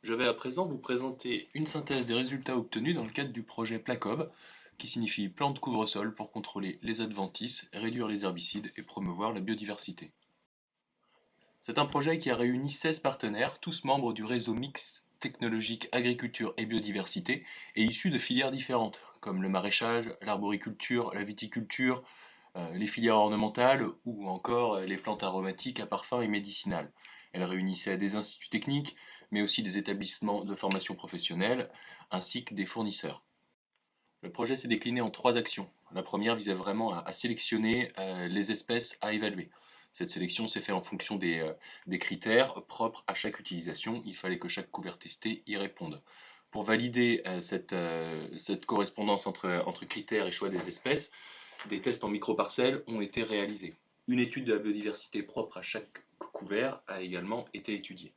Je vais à présent vous présenter une synthèse des résultats obtenus dans le cadre du projet PLACOB, qui signifie plan de couvre-sol pour contrôler les adventices, réduire les herbicides et promouvoir la biodiversité. C'est un projet qui a réuni 16 partenaires, tous membres du réseau mix technologique agriculture et biodiversité, et issus de filières différentes, comme le maraîchage, l'arboriculture, la viticulture, les filières ornementales ou encore les plantes aromatiques à parfum et médicinales. Elle réunissait des instituts techniques, mais aussi des établissements de formation professionnelle, ainsi que des fournisseurs. Le projet s'est décliné en trois actions. La première visait vraiment à sélectionner les espèces à évaluer. Cette sélection s'est faite en fonction des critères propres à chaque utilisation. Il fallait que chaque couvert testé y réponde. Pour valider cette correspondance entre critères et choix des espèces, des tests en microparcelles ont été réalisés. Une étude de la biodiversité propre à chaque couvert a également été étudiée.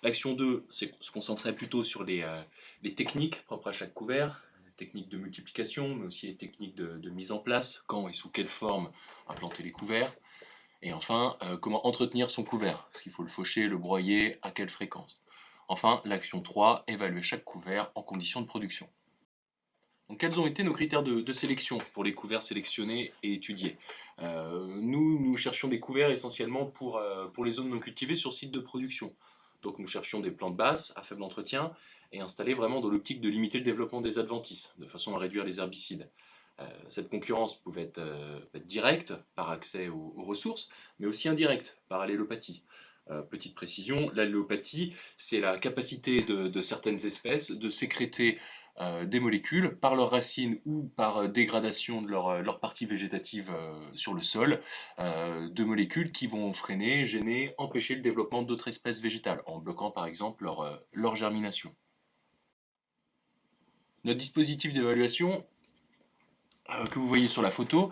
L'action 2 se concentrait plutôt sur les techniques propres à chaque couvert, les techniques de multiplication, mais aussi les techniques de mise en place, quand et sous quelle forme implanter les couverts. Et enfin, comment entretenir son couvert, est-ce qu'il faut le faucher, le broyer, à quelle fréquence. Enfin, l'action 3, évaluer chaque couvert en conditions de production. Donc, quels ont été nos critères de sélection pour les couverts sélectionnés et étudiés? Nous cherchions des couverts essentiellement pour les zones non cultivées sur site de production. Donc nous cherchions des plantes basses, à faible entretien, et installées vraiment dans l'optique de limiter le développement des adventices, de façon à réduire les herbicides. Cette concurrence pouvait être directe, par accès aux ressources, mais aussi indirecte, par allélopathie. Petite précision, l'allélopathie, c'est la capacité de certaines espèces de sécréter des molécules par leurs racines ou par dégradation de leur partie végétative sur le sol, de molécules qui vont freiner, gêner, empêcher le développement d'autres espèces végétales, en bloquant par exemple leur germination. Notre dispositif d'évaluation, que vous voyez sur la photo,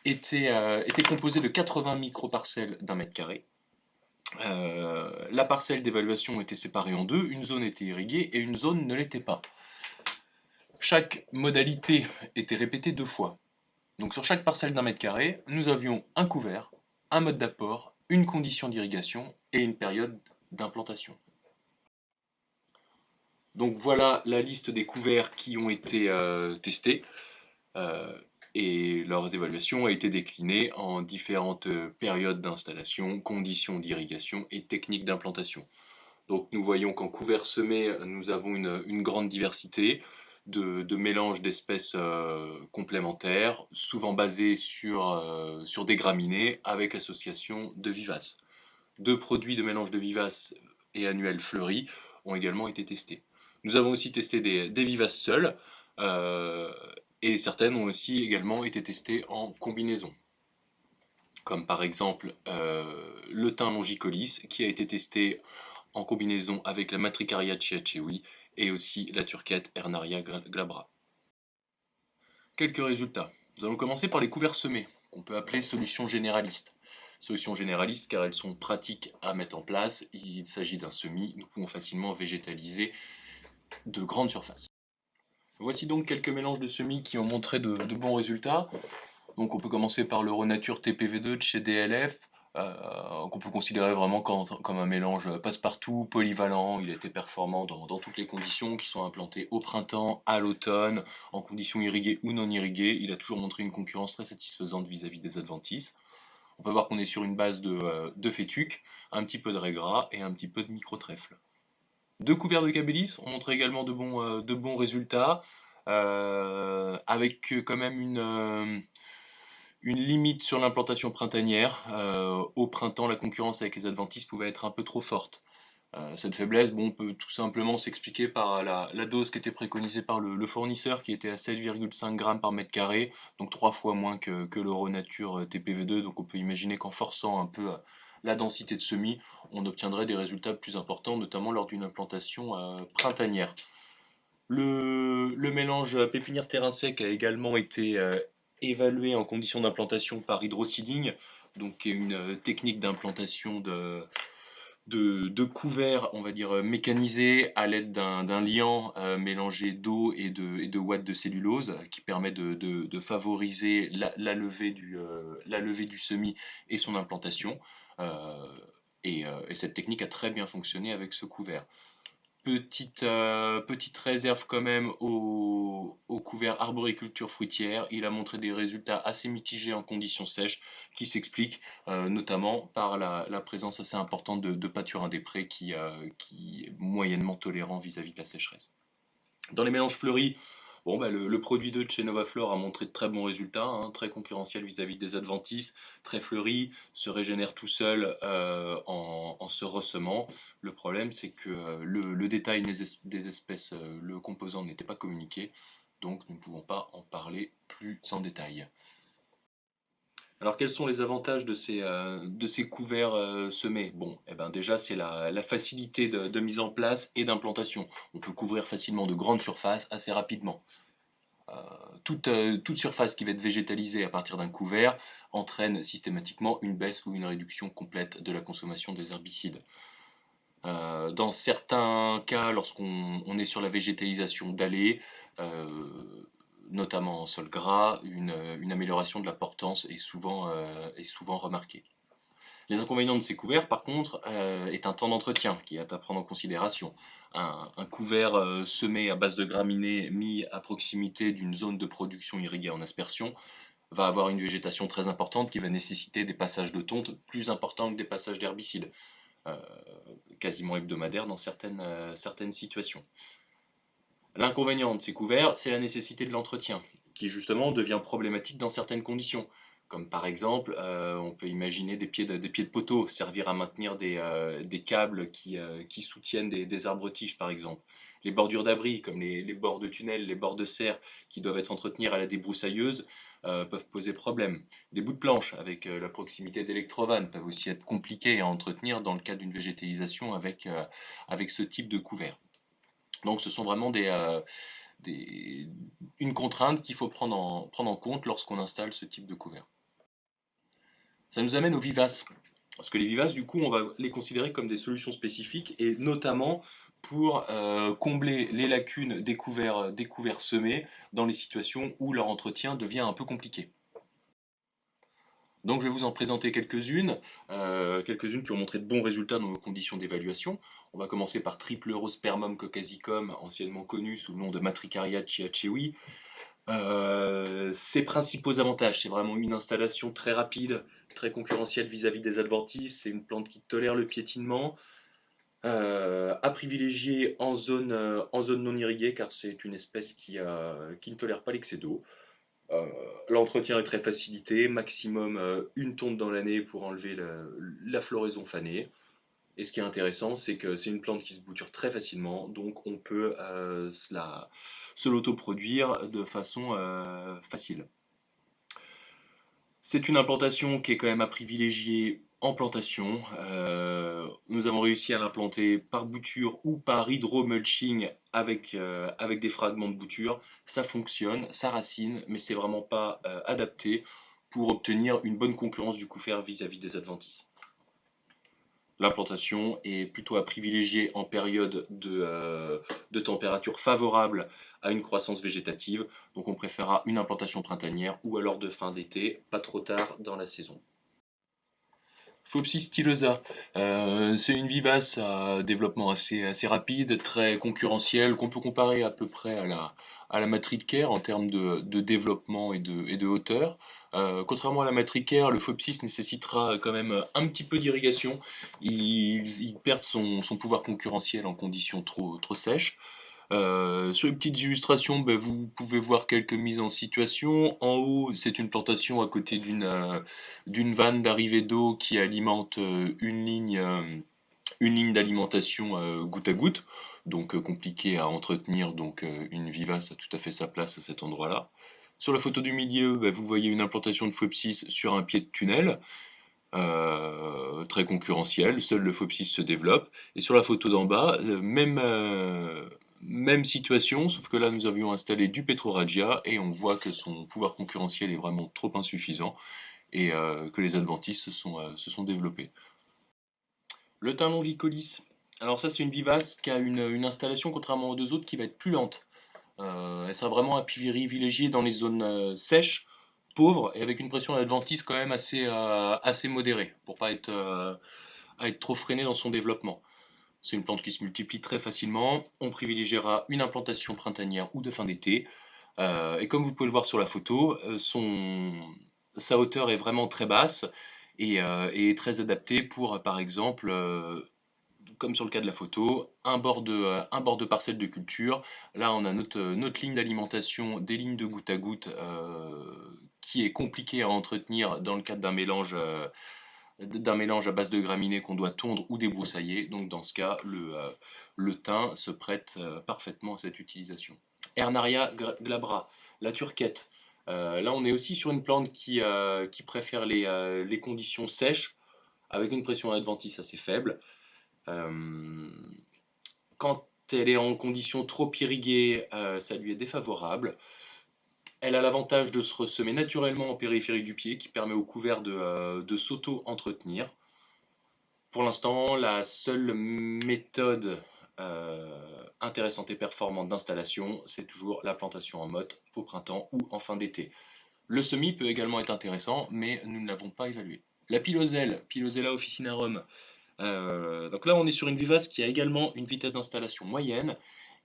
était composé de 80 microparcelles d'un mètre carré. La parcelle d'évaluation était séparée en deux, une zone était irriguée et une zone ne l'était pas. Chaque modalité était répétée deux fois. Donc sur chaque parcelle d'un mètre carré, nous avions un couvert, un mode d'apport, une condition d'irrigation et une période d'implantation. Donc voilà la liste des couverts qui ont été testés euh, et leurs évaluations ont été déclinées en différentes périodes d'installation, conditions d'irrigation et techniques d'implantation. Donc nous voyons qu'en couvert semé, nous avons une grande diversité de mélanges d'espèces complémentaires, souvent basés sur des graminées avec association de vivaces. Deux produits de mélange de vivaces et annuels fleuris ont également été testés. Nous avons aussi testé des vivaces seules, euh, et certaines ont aussi également été testées en combinaison, comme par exemple le thym longicolis qui a été testé en combinaison avec la Matricaria chiachewi et aussi la turquette Ernaria glabra. Quelques résultats. Nous allons commencer par les couverts semés, qu'on peut appeler solutions généralistes. Solutions généralistes car elles sont pratiques à mettre en place. Il s'agit d'un semis, nous pouvons facilement végétaliser de grandes surfaces. Voici donc quelques mélanges de semis qui ont montré de bons résultats. Donc on peut commencer par le Renature TPV2 de chez DLF, qu'on peut considérer vraiment comme un mélange passe-partout, polyvalent. Il a été performant dans toutes les conditions, qui sont implantées au printemps, à l'automne, en conditions irriguées ou non irriguées. Il a toujours montré une concurrence très satisfaisante vis-à-vis des adventices. On peut voir qu'on est sur une base de fétuque, un petit peu de raie gras et un petit peu de micro-trèfle. Deux couverts de Cabelis ont montré également de bons résultats, avec quand même une limite sur l'implantation printanière. Au printemps, la concurrence avec les adventices pouvait être un peu trop forte. Cette faiblesse, bon, peut tout simplement s'expliquer par la dose qui était préconisée par le fournisseur, qui était à 7,5 g par mètre carré, donc 3 fois moins que l'Euronature TPV2. Donc on peut imaginer qu'en forçant un peu la densité de semis, on obtiendrait des résultats plus importants, notamment lors d'une implantation printanière. Le mélange pépinière terrain sec a également été évalué en conditions d'implantation par hydroseeding, donc qui est une technique d'implantation de couverts, on va dire mécanisés à l'aide d'un liant mélangé d'eau et de ouate de cellulose qui permet de favoriser la levée du semis et son implantation. Et cette technique a très bien fonctionné avec ce couvert. Petite réserve quand même au couvert arboriculture fruitière. Il a montré des résultats assez mitigés en conditions sèches qui s'expliquent notamment par la présence assez importante de pâturins des prés qui est moyennement tolérant vis-à-vis de la sécheresse. Dans les mélanges fleuris, bon, bah, le produit 2 de chez Novaflor a montré de très bons résultats, hein, très concurrentiel vis-à-vis des adventices, très fleuri, se régénère tout seul en se ressemant. Le problème, c'est que le détail des espèces, le composant n'était pas communiqué, donc nous ne pouvons pas en parler plus en détail. Alors, quels sont les avantages de ces couverts semés? Bon, eh ben déjà, c'est la facilité de mise en place et d'implantation. On peut couvrir facilement de grandes surfaces assez rapidement. Toute surface qui va être végétalisée à partir d'un couvert entraîne systématiquement une baisse ou une réduction complète de la consommation des herbicides. Dans certains cas, lorsqu'on est sur la végétalisation d'allées, euh, notamment en sol gras, une amélioration de la portance est souvent remarquée. Les inconvénients de ces couverts, par contre, est un temps d'entretien qui est à prendre en considération. Un couvert semé à base de graminées mis à proximité d'une zone de production irriguée en aspersion va avoir une végétation très importante qui va nécessiter des passages de tonte plus importants que des passages d'herbicides, euh, quasiment hebdomadaires dans certaines situations. L'inconvénient de ces couverts, c'est la nécessité de l'entretien, qui justement devient problématique dans certaines conditions. Comme par exemple, on peut imaginer des pieds de poteau servir à maintenir des câbles qui soutiennent des arbres-tiges par exemple. Les bordures d'abri, comme les bords de tunnels, les bords de serre, qui doivent être entretenus à la débroussailleuse, peuvent poser problème. Des bouts de planche avec la proximité d'électrovannes peuvent aussi être compliqués à entretenir dans le cas d'une végétalisation avec ce type de couvert. Donc ce sont vraiment des- une contrainte qu'il faut prendre en compte lorsqu'on installe ce type de couvert. Ça nous amène aux vivaces. Parce que les vivaces, du coup, on va les considérer comme des solutions spécifiques et notamment pour combler les lacunes des couverts semés dans les situations où leur entretien devient un peu compliqué. Donc je vais vous en présenter quelques-unes qui ont montré de bons résultats dans nos conditions d'évaluation. On va commencer par Triple Eurospermum caucasicum, anciennement connu sous le nom de Matricaria chiachewi. Ses principaux avantages, c'est vraiment une installation très rapide, très concurrentielle vis-à-vis des adventices. C'est une plante qui tolère le piétinement, à privilégier en zone non irriguée car c'est une espèce qui ne tolère pas l'excès d'eau. Euh, L'entretien est très facilité, maximum une tonte dans l'année pour enlever la floraison fanée. Et ce qui est intéressant, c'est que c'est une plante qui se bouture très facilement, donc on peut se l'autoproduire de façon facile. C'est une implantation qui est quand même à privilégier en plantation. Nous avons réussi à l'implanter par bouture ou par hydro-mulching avec des fragments de bouture. Ça fonctionne, ça racine, mais c'est vraiment pas adapté pour obtenir une bonne concurrence du couvert vis-à-vis des adventices. L'implantation est plutôt à privilégier en période de température favorable à une croissance végétative. Donc on préférera une implantation printanière ou alors de fin d'été, pas trop tard dans la saison. Phoopsis stylosa, c'est une vivace à développement assez rapide, très concurrentielle, qu'on peut comparer à peu près à la matricaire en termes de développement et de hauteur. Contrairement à la matricaire, le Phoopsis nécessitera quand même un petit peu d'irrigation. Il perd son pouvoir concurrentiel en conditions trop sèches. Sur les petites illustrations, ben, vous pouvez voir quelques mises en situation. En haut, c'est une plantation à côté d'une vanne d'arrivée d'eau qui alimente une ligne d'alimentation goutte à goutte, donc compliqué à entretenir. Donc une vivace a tout à fait sa place à cet endroit-là. Sur la photo du milieu, ben, vous voyez une implantation de Phoepsis sur un pied de tunnel. Très concurrentiel, seul le Phoepsis se développe. Et sur la photo d'en bas, même situation, sauf que là nous avions installé du Petroradia et on voit que son pouvoir concurrentiel est vraiment trop insuffisant et que les adventices se sont développés. Le thym longicolis. Alors ça c'est une vivace qui a une installation contrairement aux deux autres qui va être plus lente. Elle sera vraiment à privilégier dans les zones sèches, pauvres et avec une pression adventice quand même assez modérée pour pas à être trop freiné dans son développement. C'est une plante qui se multiplie très facilement. On privilégiera une implantation printanière ou de fin d'été. Et comme vous pouvez le voir sur la photo, sa hauteur est vraiment très basse et est très adaptée pour, par exemple, comme sur le cas de la photo, un bord de parcelle de culture. Là, on a notre ligne d'alimentation, des lignes de goutte à goutte, qui est compliqué à entretenir dans le cadre d'un mélange à base de graminées qu'on doit tondre ou débroussailler. Donc dans ce cas, le thym se prête parfaitement à cette utilisation. Ernaria glabra, la turquette. Là, on est aussi sur une plante qui préfère les conditions sèches, avec une pression adventice assez faible. Euh, Quand elle est en conditions trop irriguées, ça lui est défavorable. Elle a l'avantage de se ressemer naturellement en périphérie du pied, qui permet au couvert de s'auto-entretenir. Pour l'instant, la seule méthode intéressante et performante d'installation, c'est toujours la plantation en motte au printemps ou en fin d'été. Le semis peut également être intéressant, mais nous ne l'avons pas évalué. La piloselle, Pilosella officinarum. Donc là, on est sur une vivace qui a également une vitesse d'installation moyenne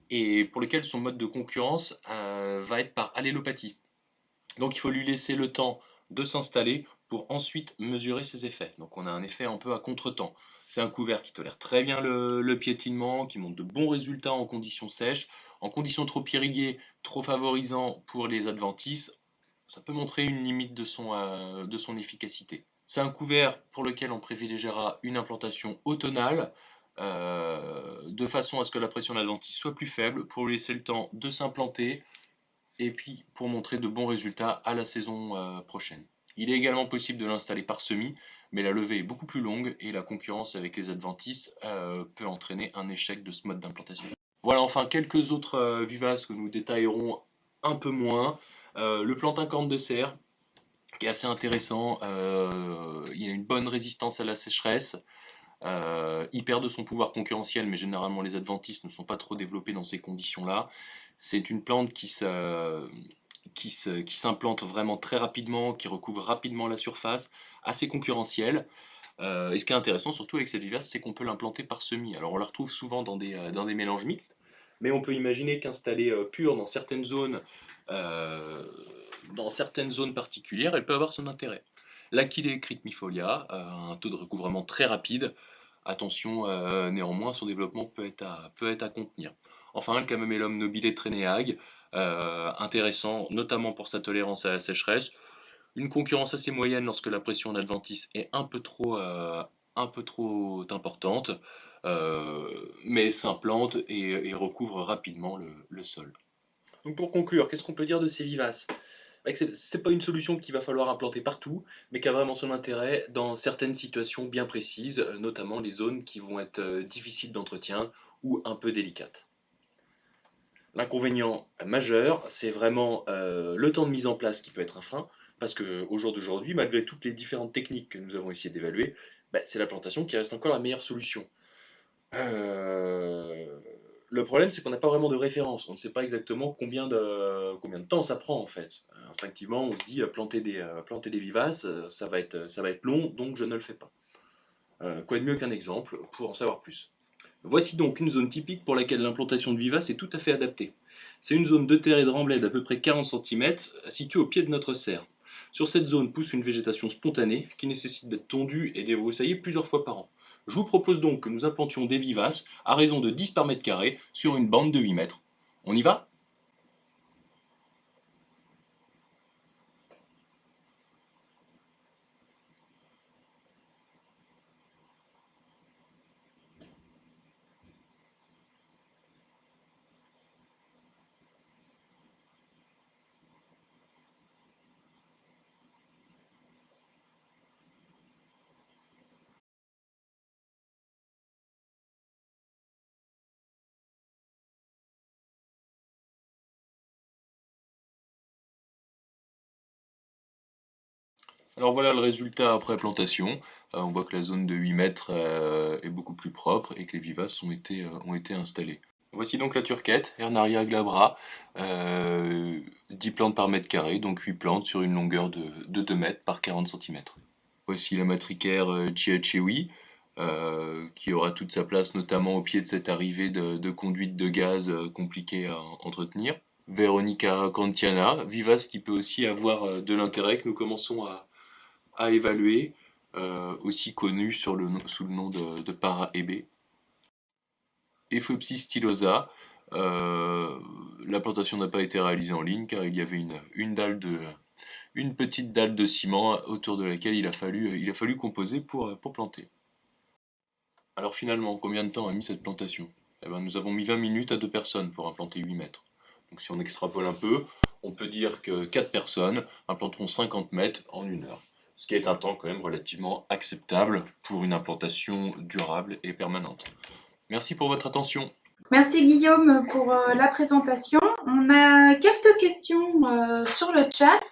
et pour lequel son mode de concurrence va être par allélopathie. Donc il faut lui laisser le temps de s'installer pour ensuite mesurer ses effets. Donc on a un effet un peu à contre-temps. C'est un couvert qui tolère très bien le piétinement, qui montre de bons résultats en conditions sèches. En conditions trop irriguées, trop favorisant pour les adventices, ça peut montrer une limite de son efficacité. C'est un couvert pour lequel on privilégiera une implantation automnale, de façon à ce que la pression d'adventice soit plus faible, pour lui laisser le temps de s'implanter, et puis pour montrer de bons résultats à la saison prochaine. Il est également possible de l'installer par semis, mais la levée est beaucoup plus longue et la concurrence avec les adventices peut entraîner un échec de ce mode d'implantation. Voilà, enfin quelques autres vivaces que nous détaillerons un peu moins. Le plantain corne de serre, qui est assez intéressant. Il a une bonne résistance à la sécheresse. Il perd de son pouvoir concurrentiel, mais généralement les adventistes ne sont pas trop développés dans ces conditions-là. C'est une plante qui s'implante vraiment très rapidement, qui recouvre rapidement la surface, assez concurrentielle. Et ce qui est intéressant surtout avec cette vivace, c'est qu'on peut l'implanter par semis. Alors on la retrouve souvent dans des mélanges mixtes, mais on peut imaginer qu'installée pure euh, dans certaines zones particulières, elle peut avoir son intérêt. L'Achillea critmifolia a un taux de recouvrement très rapide. Attention, néanmoins, son développement peut être à contenir. Enfin, le Camamellum nobile Trénéag, intéressant notamment pour sa tolérance à la sécheresse. Une concurrence assez moyenne lorsque la pression en adventice est un peu trop importante, mais s'implante et recouvre rapidement le sol. Donc pour conclure, qu'est-ce qu'on peut dire de ces vivaces? C'est pas une solution qu'il va falloir implanter partout, mais qui a vraiment son intérêt dans certaines situations bien précises, notamment les zones qui vont être difficiles d'entretien ou un peu délicates. L'inconvénient majeur, c'est vraiment le temps de mise en place qui peut être un frein, parce qu'au jour d'aujourd'hui, malgré toutes les différentes techniques que nous avons essayé d'évaluer, c'est la plantation qui reste encore la meilleure solution. Euh, le problème, c'est qu'on n'a pas vraiment de référence. On ne sait pas exactement combien de temps ça prend en fait. Instinctivement, on se dit planter des vivaces, ça va être long, donc je ne le fais pas. Quoi de mieux qu'un exemple pour en savoir plus? Voici donc une zone typique pour laquelle l'implantation de vivaces est tout à fait adaptée. C'est une zone de terre et de remblai d'à peu près 40 cm, située au pied de notre serre. Sur cette zone pousse une végétation spontanée qui nécessite d'être tondue et débroussaillée plusieurs fois par an. Je vous propose donc que nous implantions des vivaces à raison de 10 par mètre carré sur une bande de 8 mètres. On y va? Alors voilà le résultat après plantation. On voit que la zone de 8 mètres est beaucoup plus propre et que les vivaces ont été installées. Voici donc la turquette, Hernaria glabra, 10 plantes par mètre carré, donc 8 plantes sur une longueur de 2 mètres par 40 cm. Voici la matricaire Chiachewi, qui aura toute sa place, notamment au pied de cette arrivée de conduite de gaz compliquée à entretenir. Veronica Cantiana, vivace qui peut aussi avoir de l'intérêt que nous commençons à évaluer, aussi connu sous le nom de para-hébé. Ephopsis stylosa, l'implantation n'a pas été réalisée en ligne car il y avait une petite dalle de ciment autour de laquelle il a fallu composer pour planter. Alors finalement, combien de temps a mis cette plantation? Eh ben, nous avons mis 20 minutes à 2 personnes pour implanter 8 mètres. Donc si on extrapole un peu, on peut dire que 4 personnes implanteront 50 mètres en 1 heure. Ce qui est un temps quand même relativement acceptable pour une implantation durable et permanente. Merci pour votre attention. Merci Guillaume pour la présentation. On a quelques questions sur le chat,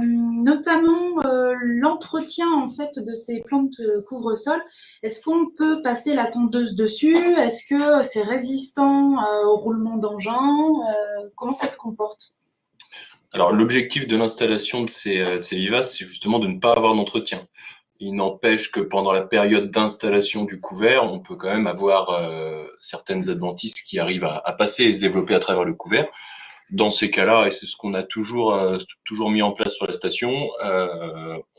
notamment l'entretien en fait de ces plantes couvre-sol. Est-ce qu'on peut passer la tondeuse dessus? Est-ce que c'est résistant au roulement d'engin? Comment ça se comporte? Alors l'objectif de l'installation de ces vivaces, c'est justement de ne pas avoir d'entretien. Il n'empêche que pendant la période d'installation du couvert, on peut quand même avoir certaines adventices qui arrivent à passer et se développer à travers le couvert. Dans ces cas-là, et c'est ce qu'on a toujours mis en place sur la station,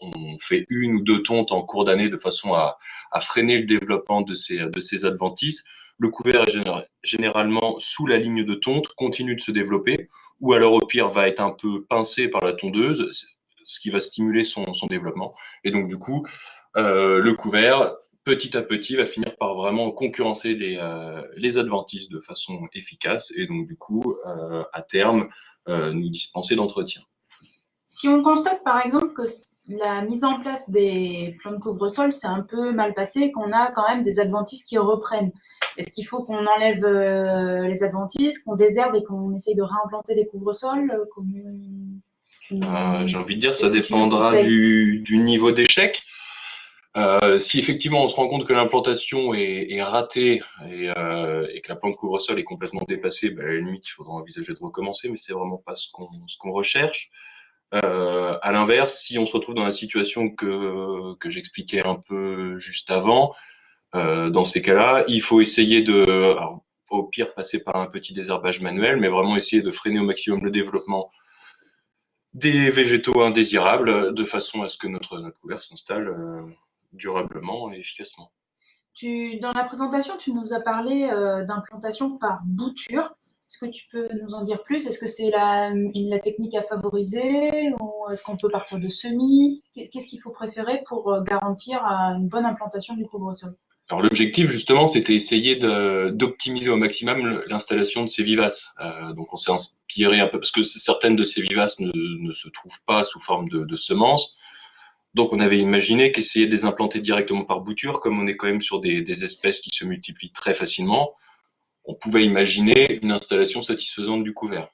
on fait 1 ou 2 tontes en cours d'année de façon à freiner le développement de ces adventices. Le couvert est généralement sous la ligne de tonte, continue de se développer, ou alors au pire va être un peu pincé par la tondeuse, ce qui va stimuler son développement. Et donc du coup, le couvert, petit à petit, va finir par vraiment concurrencer les adventices de façon efficace et donc du coup, à terme, nous dispenser d'entretien. Si on constate par exemple que la mise en place des plans de couvre-sol s'est un peu mal passée et qu'on a quand même des adventices qui reprennent, est-ce qu'il faut qu'on enlève les adventices, qu'on désherbe et qu'on essaye de réimplanter des couvre-sols? J'ai envie de dire, ça Qu'est-ce que tu nous dépendra conseilles? du niveau d'échec. Si effectivement on se rend compte que l'implantation est ratée et que la plante couvre-sol est complètement dépassée, ben, à la limite, il faudra envisager de recommencer, mais c'est vraiment pas ce qu'on recherche. À l'inverse, si on se retrouve dans la situation que j'expliquais un peu juste avant, dans ces cas-là, il faut essayer alors, au pire, passer par un petit désherbage manuel, mais vraiment essayer de freiner au maximum le développement des végétaux indésirables de façon à ce que notre couvert s'installe durablement et efficacement. Dans la présentation, tu nous as parlé d'implantation par bouture. Est-ce que tu peux nous en dire plus? Est-ce que c'est la technique à favoriser ou est-ce qu'on peut partir de semis? Qu'est-ce qu'il faut préférer pour garantir une bonne implantation du couvre-sol? Alors l'objectif justement, c'était essayer d'optimiser au maximum l'installation de ces vivaces. Donc on s'est inspiré un peu parce que certaines de ces vivaces ne se trouvent pas sous forme de semences. Donc on avait imaginé qu'essayer de les implanter directement par bouture, comme on est quand même sur des espèces qui se multiplient très facilement, on pouvait imaginer une installation satisfaisante du couvert.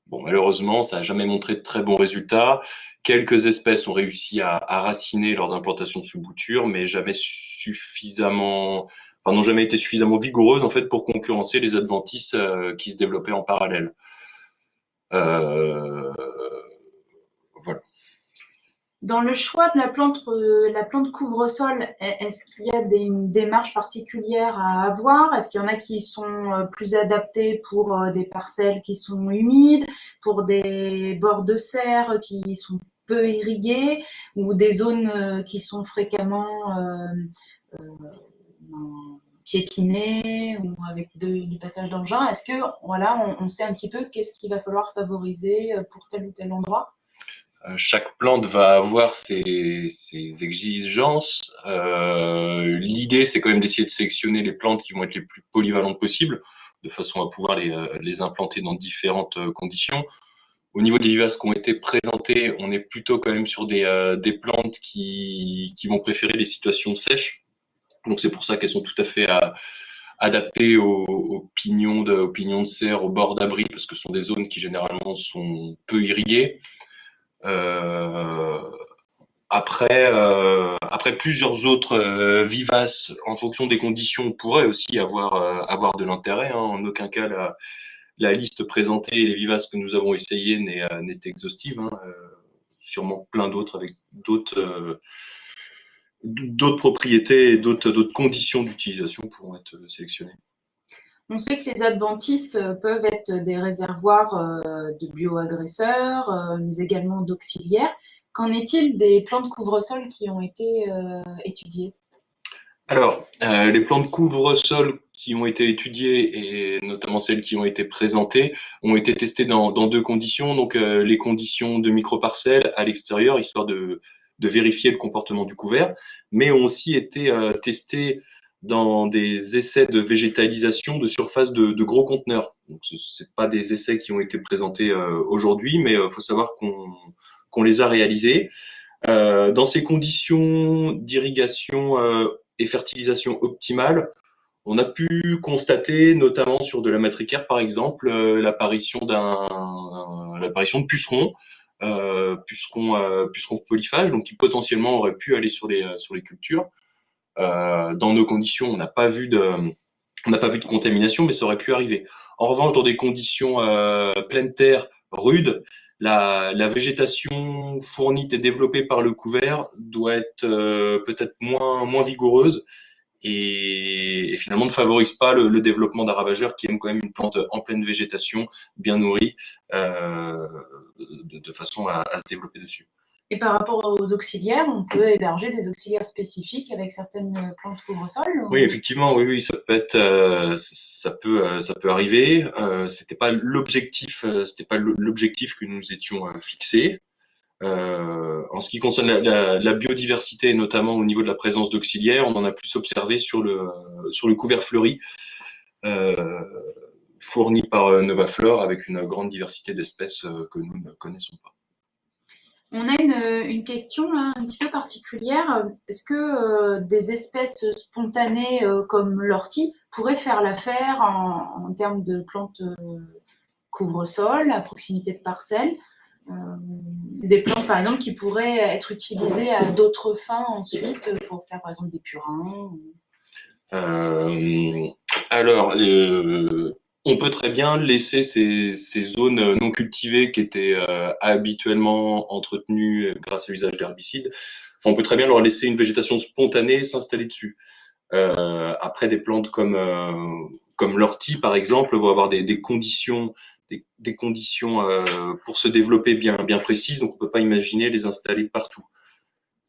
Bon, malheureusement, ça n'a jamais montré de très bons résultats. Quelques espèces ont réussi à raciner lors d'implantation sous bouture, mais jamais suffisamment, enfin, n'ont jamais été suffisamment vigoureuses en fait pour concurrencer les adventices qui se développaient en parallèle. Euh, voilà. Dans le choix de la plante couvre-sol, est-ce qu'il y a une démarche particulière à avoir? Est-ce qu'il y en a qui sont plus adaptés pour des parcelles qui sont humides, pour des bords de serre qui sont peu irrigués, ou des zones qui sont fréquemment piétinées ou avec du passage d'engins? Est-ce que voilà, on sait un petit peu qu'est-ce qu'il va falloir favoriser pour tel ou tel endroit? Chaque plante va avoir ses exigences. L'idée, c'est quand même d'essayer de sélectionner les plantes qui vont être les plus polyvalentes possibles, de façon à pouvoir les implanter dans différentes conditions. Au niveau des vivaces qui ont été présentées, on est plutôt quand même sur des plantes qui vont préférer les situations sèches. Donc c'est pour ça qu'elles sont tout à fait adaptées aux aux pignons de serre, aux bords d'abri, parce que ce sont des zones qui généralement sont peu irriguées. Euh, après plusieurs autres vivaces, en fonction des conditions, pourraient aussi avoir de l'intérêt, hein. En aucun cas, la liste présentée et les vivaces que nous avons essayées n'est exhaustive, hein. Sûrement plein d'autres avec d'autres propriétés et d'autres conditions d'utilisation pourront être sélectionnées. On sait que les adventices peuvent être des réservoirs de bioagresseurs, mais également d'auxiliaires. Qu'en est-il des plans de couvre-sol qui ont été étudiés? Alors, les plans de couvre-sol qui ont été étudiés et notamment celles qui ont été présentées ont été testés dans deux conditions. Donc, les conditions de microparcelles à l'extérieur, histoire de vérifier le comportement du couvert, mais ont aussi été testés dans des essais de végétalisation de surface de gros conteneurs. Donc, c'est pas des essais qui ont été présentés aujourd'hui, mais faut savoir qu'on les a réalisés. Dans ces conditions d'irrigation et fertilisation optimale, on a pu constater, notamment sur de la matricaire par exemple, l'apparition de pucerons, pucerons polyphages, donc qui potentiellement auraient pu aller sur les cultures. Dans nos conditions, on n'a pas vu de contamination, mais ça aurait pu arriver. En revanche, dans des conditions pleine terre, rudes, la végétation fournie et développée par le couvert doit être peut-être moins vigoureuse et finalement ne favorise pas le développement d'un ravageur qui aime quand même une plante en pleine végétation, bien nourrie, de façon à se développer dessus. Et par rapport aux auxiliaires, on peut héberger des auxiliaires spécifiques avec certaines plantes couvre-sol? Oui, effectivement, oui, ça peut être, ça peut arriver. C'était pas l'objectif que nous étions fixés. En ce qui concerne la biodiversité, notamment au niveau de la présence d'auxiliaires, on en a plus observé sur le couvert fleuri euh, fourni par Novaflore avec une grande diversité d'espèces que nous ne connaissons pas. On a une question là, un petit peu particulière. Est-ce que des espèces spontanées comme l'ortie pourraient faire l'affaire en termes de plantes couvre-sol à proximité de parcelles? Des plantes par exemple qui pourraient être utilisées à d'autres fins ensuite pour faire par exemple des purins? Euh, alors, on peut très bien laisser ces zones non cultivées qui étaient habituellement entretenues grâce à l'usage d'herbicides. Enfin, on peut très bien leur laisser une végétation spontanée s'installer dessus. Après, des plantes comme l'ortie, par exemple, vont avoir des conditions, des conditions pour se développer bien précises, donc on peut pas imaginer les installer partout.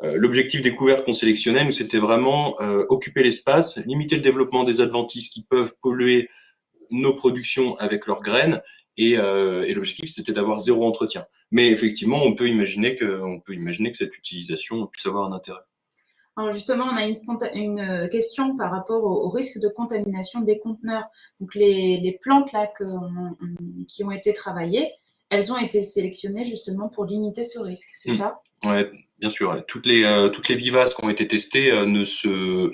L'objectif des couverts qu'on sélectionnait, nous, c'était vraiment occuper l'espace, limiter le développement des adventices qui peuvent polluer nos productions avec leurs graines, et l'objectif, c'était d'avoir zéro entretien. Mais effectivement, on peut imaginer que cette utilisation puisse avoir un intérêt. Alors justement, on a une question par rapport au risque de contamination des conteneurs. Donc les plantes là qui ont été travaillées, elles ont été sélectionnées justement pour limiter ce risque, c'est ça? Ouais, bien sûr. Ouais. Toutes les vivaces qui ont été testées ne se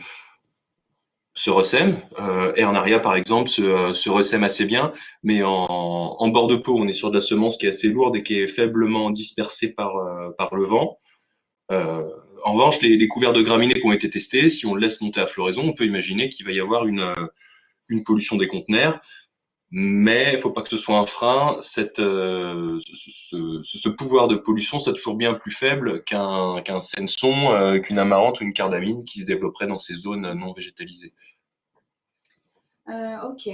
ressèment. Hernaria, par exemple, se ressème assez bien, mais en bord de peau, on est sur de la semence qui est assez lourde et qui est faiblement dispersée par le vent. Euh, En revanche, les couverts de graminées qui ont été testés, si on le laisse monter à floraison, on peut imaginer qu'il va y avoir une pollution des conteneurs, mais il ne faut pas que ce soit un frein. Ce pouvoir de pollution, c'est toujours bien plus faible qu'un senson, qu'une amarante ou une cardamine qui se développerait dans ces zones non végétalisées. Ok.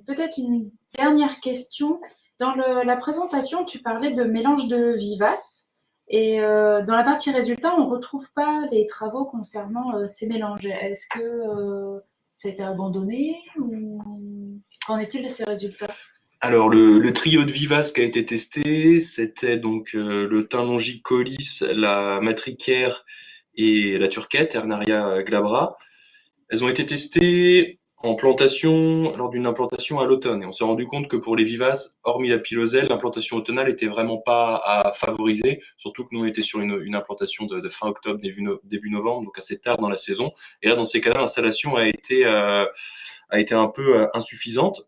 Peut-être une dernière question. Dans la présentation, tu parlais de mélange de vivaces. Et dans la partie résultat, on ne retrouve pas les travaux concernant ces mélanges. Est-ce que ça a été abandonné ou qu'en est-il de ces résultats? Alors le trio de vivaces qui a été testé, c'était donc le thym longicolis, la matricaire et la turquette, Hernaria glabra. Elles ont été testées en plantation, lors d'une implantation à l'automne. Et on s'est rendu compte que pour les vivaces, hormis la piloselle, l'implantation automnale était vraiment pas à favoriser, surtout que nous on était sur une implantation de fin octobre, début novembre, donc assez tard dans la saison. Et là, dans ces cas-là, l'installation a été un peu insuffisante.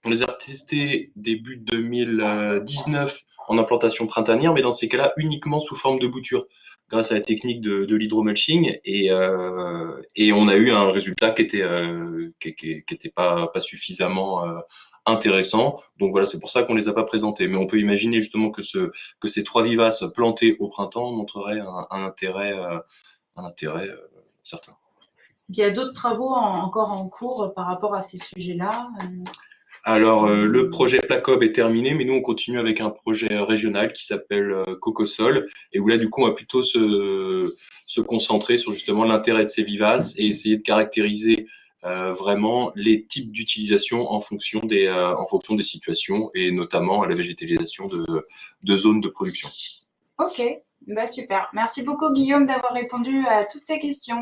On les a testés début 2019 en implantation printanière, mais dans ces cas-là, uniquement sous forme de bouture, grâce à la technique de l'hydromulching. Et on a eu un résultat qui était pas suffisamment intéressants. Donc voilà, c'est pour ça qu'on les a pas présentés. Mais on peut imaginer justement que ces 3 vivaces plantés au printemps montreraient un intérêt certain. Il y a d'autres travaux encore en cours par rapport à ces sujets-là. Alors, le projet Placob est terminé, mais nous, on continue avec un projet régional qui s'appelle Cocosol, et où là, du coup, on va plutôt se concentrer sur justement l'intérêt de ces vivaces et essayer de caractériser vraiment les types d'utilisation en fonction des situations, et notamment à la végétalisation de zones de production. Ok, bah super. Merci beaucoup Guillaume d'avoir répondu à toutes ces questions.